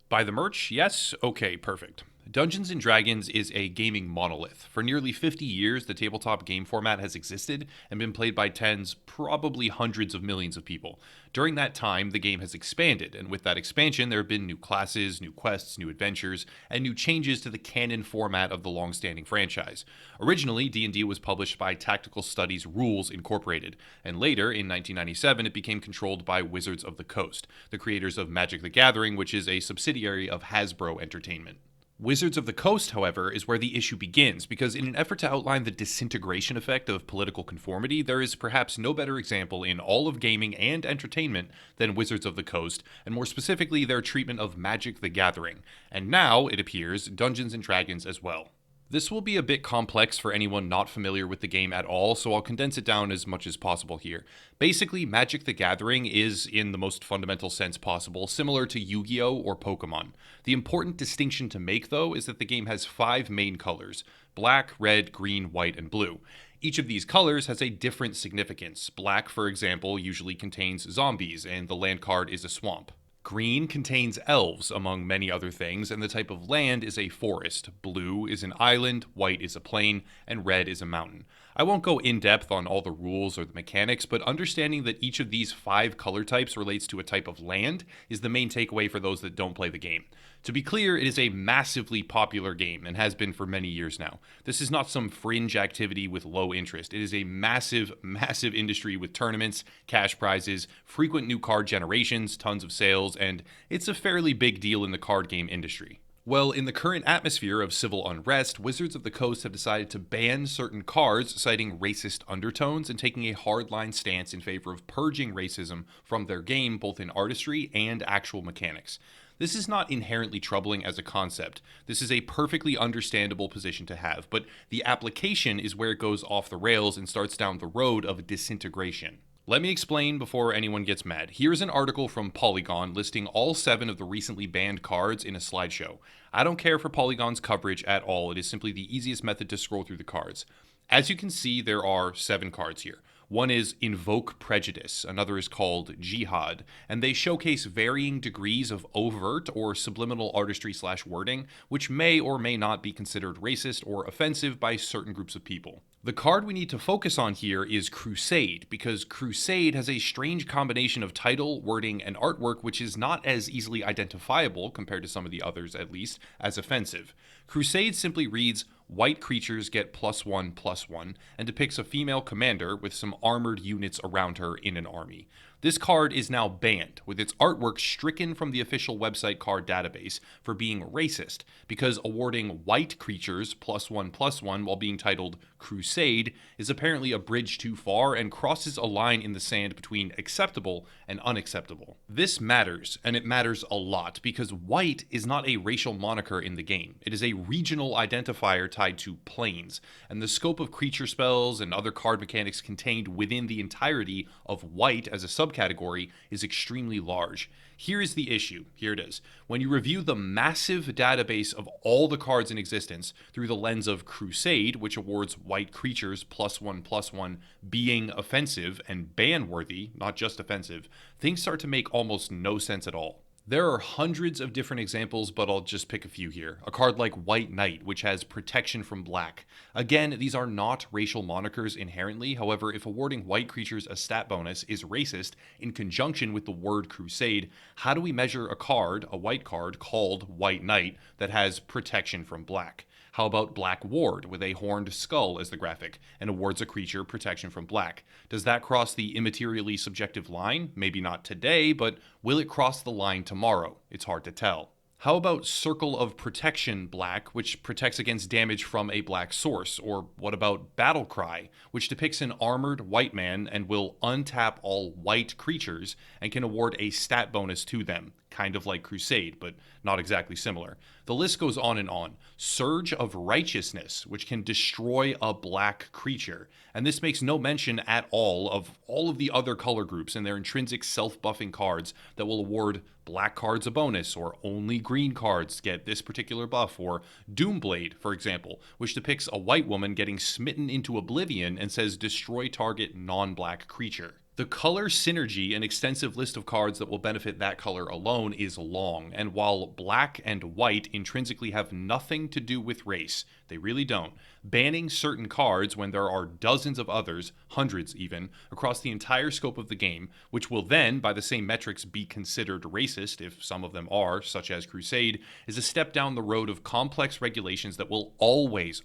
Buy the merch? Yes? Okay, perfect. Dungeons & Dragons is a gaming monolith. For nearly 50 years, the tabletop game format has existed and been played by tens, probably hundreds of millions of people. During that time, the game has expanded, and with that expansion, there have been new classes, new quests, new adventures, and new changes to the canon format of the long-standing franchise. Originally, D&D was published by Tactical Studies Rules Incorporated, and later, in 1997, it became controlled by Wizards of the Coast, the creators of Magic the Gathering, which is a subsidiary of Hasbro Entertainment. Wizards of the Coast, however, is where the issue begins, because in an effort to outline the disintegration effect of political conformity, there is perhaps no better example in all of gaming and entertainment than Wizards of the Coast, and more specifically their treatment of Magic the Gathering, and now, it appears, Dungeons & Dragons as well. This will be a bit complex for anyone not familiar with the game at all, so I'll condense it down as much as possible here. Basically, Magic the Gathering is, in the most fundamental sense possible, similar to Yu-Gi-Oh! Or Pokemon. The important distinction to make, though, is that the game has 5 main colors: black, red, green, white, and blue. Each of these colors has a different significance. Black, for example, usually contains zombies, and the land card is a swamp. Green contains elves, among many other things, and the type of land is a forest. Blue is an island, white is a plain, and red is a mountain. I won't go in depth on all the rules or the mechanics, but understanding that each of these 5 color types relates to a type of land is the main takeaway for those that don't play the game. To be clear, it is a massively popular game and has been for many years now. This is not some fringe activity with low interest. It is a massive, massive industry with tournaments, cash prizes, frequent new card generations, tons of sales, and it's a fairly big deal in the card game industry. Well, in the current atmosphere of civil unrest, Wizards of the Coast have decided to ban certain cards, citing racist undertones and taking a hardline stance in favor of purging racism from their game, both in artistry and actual mechanics. This is not inherently troubling as a concept. This is a perfectly understandable position to have, but the application is where it goes off the rails and starts down the road of disintegration. Let me explain before anyone gets mad. Here's an article from Polygon listing all 7 of the recently banned cards in a slideshow. I don't care for Polygon's coverage at all. It is simply the easiest method to scroll through the cards. As you can see, there are 7 cards here. One is Invoke Prejudice, another is called Jihad, and they showcase varying degrees of overt or subliminal artistry/wording, which may or may not be considered racist or offensive by certain groups of people. The card we need to focus on here is Crusade, because Crusade has a strange combination of title, wording, and artwork which is not as easily identifiable, compared to some of the others at least, as offensive. Crusade simply reads, "White creatures get +1/+1, and depicts a female commander with some armored units around her in an army. This card is now banned, with its artwork stricken from the official website card database for being racist, because awarding white creatures +1/+1 while being titled Crusade is apparently a bridge too far and crosses a line in the sand between acceptable and unacceptable. This matters, and it matters a lot, because white is not a racial moniker in the game. It is a regional identifier tied to planes, and the scope of creature spells and other card mechanics contained within the entirety of white as a subcategory is extremely large. Here is the issue. Here it is. When you review the massive database of all the cards in existence through the lens of Crusade, which awards white creatures +1/+1 being offensive and ban-worthy, not just offensive, things start to make almost no sense at all. There are hundreds of different examples, but I'll just pick a few here. A card like White Knight, which has protection from black. Again, these are not racial monikers inherently. However, if awarding white creatures a stat bonus is racist in conjunction with the word Crusade, how do we measure a card, a white card, called White Knight that has protection from black? How about Black Ward, with a horned skull as the graphic, and awards a creature protection from black? Does that cross the immaterially subjective line? Maybe not today, but will it cross the line tomorrow? It's hard to tell. How about Circle of Protection Black, which protects against damage from a black source? Or what about Battle Cry, which depicts an armored white man and will untap all white creatures and can award a stat bonus to them? Kind of like Crusade, but not exactly similar. The list goes on and on. Surge of Righteousness, which can destroy a black creature. And this makes no mention at all of the other color groups and their intrinsic self-buffing cards that will award black cards a bonus, or only green cards get this particular buff, or Doomblade, for example, which depicts a white woman getting smitten into oblivion and says destroy target non-black creature. The color synergy, an extensive list of cards that will benefit that color alone, is long, and while black and white intrinsically have nothing to do with race, they really don't, banning certain cards when there are dozens of others, hundreds even, across the entire scope of the game, which will then, by the same metrics, be considered racist, if some of them are, such as Crusade, is a step down the road of complex regulations that will always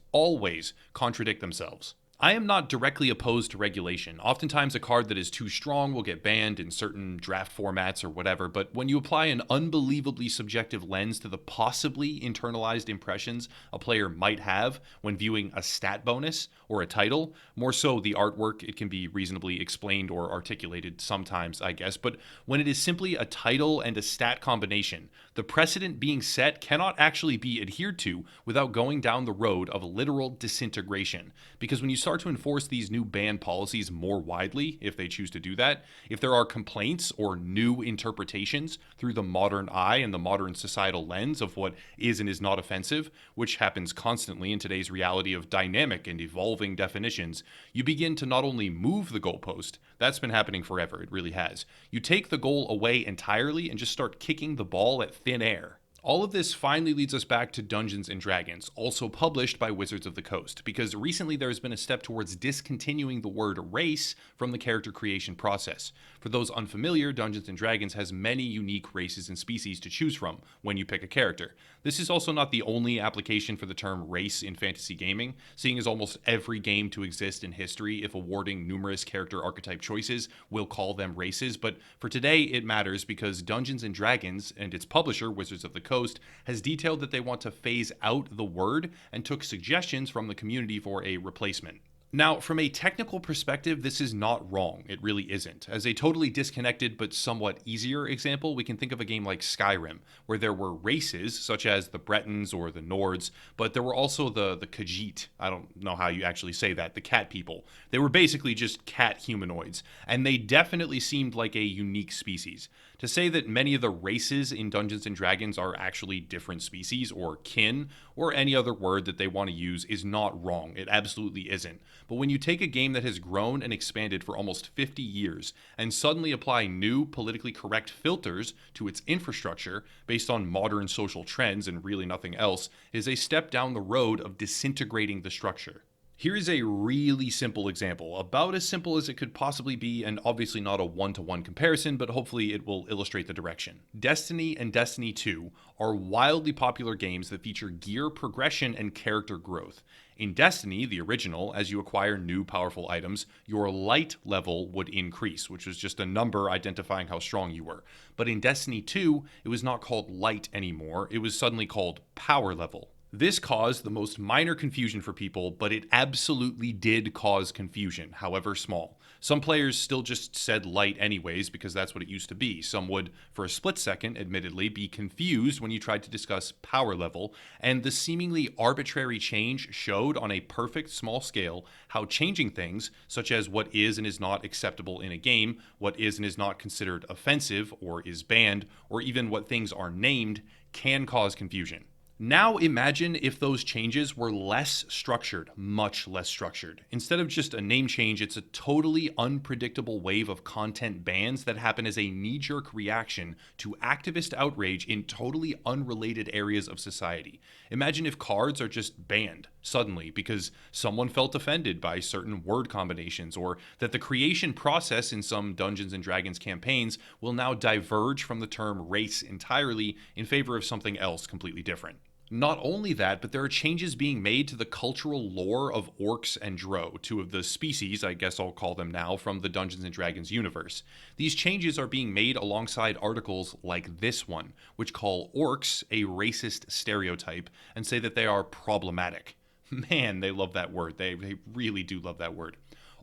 contradict themselves. I am not directly opposed to regulation. Oftentimes, a card that is too strong will get banned in certain draft formats or whatever, but when you apply an unbelievably subjective lens to the possibly internalized impressions a player might have when viewing a stat bonus or a title, more so the artwork, it can be reasonably explained or articulated sometimes, I guess, but when it is simply a title and a stat combination, the precedent being set cannot actually be adhered to without going down the road of literal disintegration. Because when you start to enforce these new ban policies more widely, if they choose to do that, if there are complaints or new interpretations through the modern eye and the modern societal lens of what is and is not offensive, which happens constantly in today's reality of dynamic and evolving definitions, you begin to not only move the goalpost, that's been happening forever, it really has. You take the goal away entirely and just start kicking the ball at thin air. All of this finally leads us back to Dungeons & Dragons, also published by Wizards of the Coast, because recently there has been a step towards discontinuing the word race from the character creation process. For those unfamiliar, Dungeons & Dragons has many unique races and species to choose from when you pick a character. This is also not the only application for the term race in fantasy gaming, seeing as almost every game to exist in history, if awarding numerous character archetype choices, will call them races, but for today it matters because Dungeons & Dragons and its publisher, Wizards of the Coast, has detailed that they want to phase out the word and took suggestions from the community for a replacement. Now, from a technical perspective, this is not wrong. It really isn't. As a totally disconnected but somewhat easier example, we can think of a game like Skyrim, where there were races, such as the Bretons or the Nords, but there were also the Khajiit. I don't know how you actually say that, the cat people. They were basically just cat humanoids, and they definitely seemed like a unique species. To say that many of the races in Dungeons & Dragons are actually different species, or kin, or any other word that they want to use is not wrong. It absolutely isn't. But when you take a game that has grown and expanded for almost 50 years and suddenly apply new politically correct filters to its infrastructure based on modern social trends and really nothing else, is a step down the road of disintegrating the structure. Here is a really simple example, about as simple as it could possibly be, and obviously not a one-to-one comparison, but hopefully it will illustrate the direction. Destiny and Destiny 2 are wildly popular games that feature gear progression and character growth. In Destiny, the original, as you acquire new powerful items, your light level would increase, which was just a number identifying how strong you were. But in Destiny 2, it was not called light anymore, it was suddenly called power level. This caused the most minor confusion for people, but it absolutely did cause confusion, however small. Some players still just said light anyways because that's what it used to be. Some would, for a split second, admittedly, be confused when you tried to discuss power level, and the seemingly arbitrary change showed on a perfect small scale how changing things, such as what is and is not acceptable in a game, what is and is not considered offensive or is banned, or even what things are named, can cause confusion. Now imagine if those changes were less structured, much less structured. Instead of just a name change, it's a totally unpredictable wave of content bans that happen as a knee-jerk reaction to activist outrage in totally unrelated areas of society. Imagine if cards are just banned suddenly because someone felt offended by certain word combinations, or that the creation process in some Dungeons & Dragons campaigns will now diverge from the term race entirely in favor of something else completely different. Not only that, but there are changes being made to the cultural lore of Orcs and Drow, two of the species, I guess I'll call them now, from the Dungeons & Dragons universe. These changes are being made alongside articles like this one, which call Orcs a racist stereotype and say that they are problematic. Man, they love that word. They really do love that word.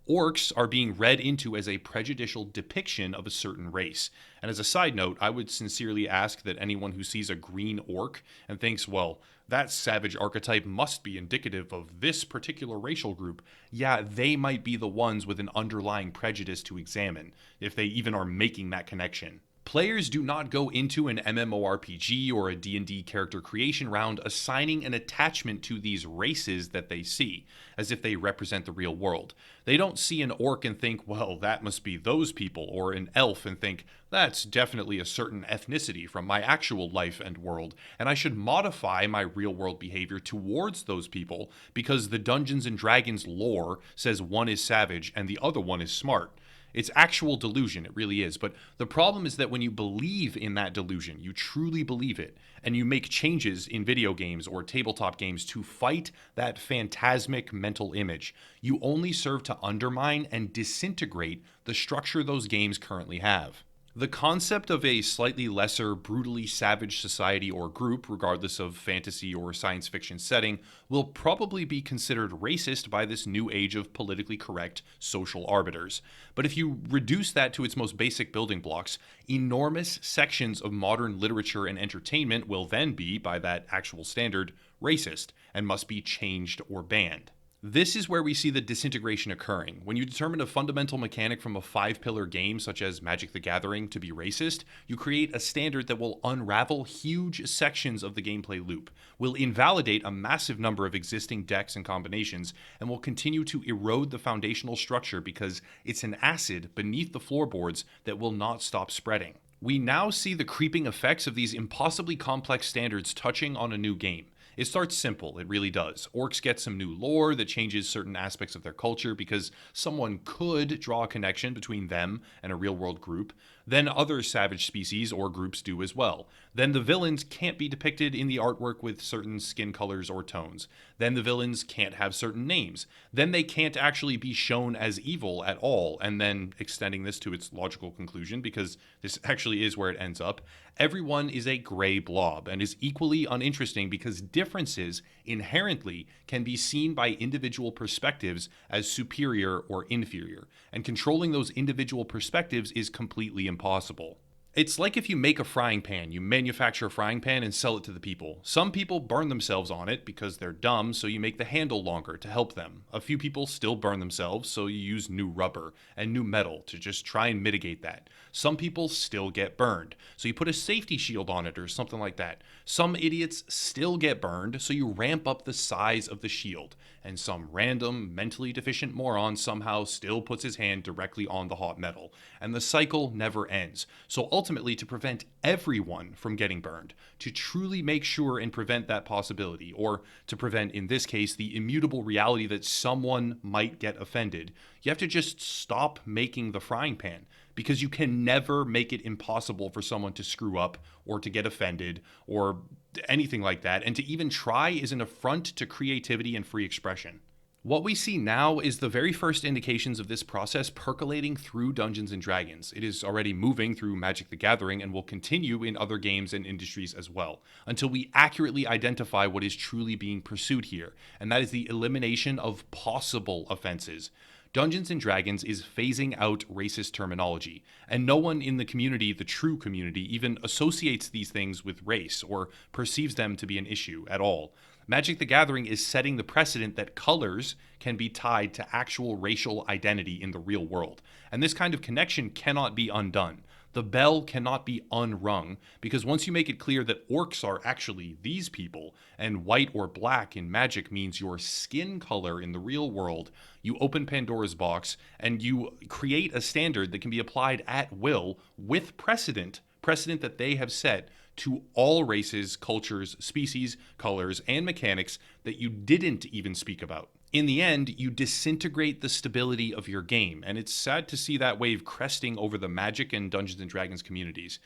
Orcs are being read into as a prejudicial depiction of a certain race. And as a side note, I would sincerely ask that anyone who sees a green orc and thinks, well, that savage archetype must be indicative of this particular racial group, yeah, they might be the ones with an underlying prejudice to examine, if they even are making that connection. Players do not go into an MMORPG or a D&D character creation round assigning an attachment to these races that they see, as if they represent the real world. They don't see an orc and think, well, that must be those people, or an elf and think, that's definitely a certain ethnicity from my actual life and world, and I should modify my real-world behavior towards those people because the Dungeons & Dragons lore says one is savage and the other one is smart. It's actual delusion, it really is. But the problem is that when you believe in that delusion, you truly believe it, and you make changes in video games or tabletop games to fight that phantasmic mental image, you only serve to undermine and disintegrate the structure those games currently have. The concept of a slightly lesser, brutally savage society or group, regardless of fantasy or science fiction setting, will probably be considered racist by this new age of politically correct social arbiters. But if you reduce that to its most basic building blocks, enormous sections of modern literature and entertainment will then be, by that actual standard, racist and must be changed or banned. This is where we see the disintegration occurring. When you determine a fundamental mechanic from a 5-pillar game such as Magic the Gathering to be racist, you create a standard that will unravel huge sections of the gameplay loop, will invalidate a massive number of existing decks and combinations, and will continue to erode the foundational structure because it's an acid beneath the floorboards that will not stop spreading. We now see the creeping effects of these impossibly complex standards touching on a new game. It starts simple, it really does. Orcs get some new lore that changes certain aspects of their culture because someone could draw a connection between them and a real-world group. Then other savage species or groups do as well. Then the villains can't be depicted in the artwork with certain skin colors or tones. Then the villains can't have certain names. Then they can't actually be shown as evil at all. And then extending this to its logical conclusion, because this actually is where it ends up, everyone is a gray blob and is equally uninteresting because differences inherently can be seen by individual perspectives as superior or inferior, and controlling those individual perspectives is completely impossible. It's like if you make a frying pan, you manufacture a frying pan and sell it to the people. Some people burn themselves on it because they're dumb, so you make the handle longer to help them. A few people still burn themselves, so you use new rubber and new metal to just try and mitigate that. Some people still get burned, so you put a safety shield on it or something like that. Some idiots still get burned, so you ramp up the size of the shield. And some random, mentally deficient moron somehow still puts his hand directly on the hot metal. And the cycle never ends. So ultimately, to prevent everyone from getting burned, to truly make sure and prevent that possibility, or to prevent, in this case, the immutable reality that someone might get offended, you have to just stop making the frying pan. Because you can never make it impossible for someone to screw up or to get offended or anything like that. And to even try is an affront to creativity and free expression. What we see now is the very first indications of this process percolating through Dungeons & Dragons. It is already moving through Magic the Gathering and will continue in other games and industries as well, until we accurately identify what is truly being pursued here, and that is the elimination of possible offenses. Dungeons & Dragons is phasing out racist terminology, and no one in the community, the true community, even associates these things with race or perceives them to be an issue at all. Magic the Gathering is setting the precedent that colors can be tied to actual racial identity in the real world, and this kind of connection cannot be undone. The bell cannot be unrung, because once you make it clear that orcs are actually these people, and white or black in Magic means your skin color in the real world, you open Pandora's box, and you create a standard that can be applied at will with precedent that they have set to all races, cultures, species, colors, and mechanics that you didn't even speak about. In the end, you disintegrate the stability of your game, and it's sad to see that wave cresting over the Magic and Dungeons & Dragons communities.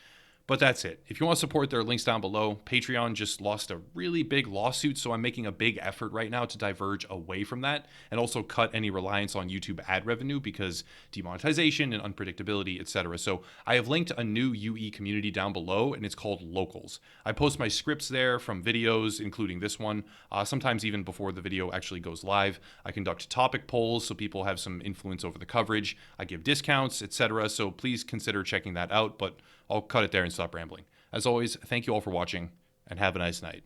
But that's it. If you want to support, there are links down below. Patreon just lost a really big lawsuit, so I'm making a big effort right now to diverge away from that and also cut any reliance on YouTube ad revenue because demonetization and unpredictability, etc. So I have linked a new UE community down below, and it's called Locals. I post my scripts there from videos, including this one, sometimes even before the video actually goes live. I conduct topic polls so people have some influence over the coverage. I give discounts, etc. So please consider checking that out, but I'll cut it there and stop rambling. As always, thank you all for watching, and have a nice night.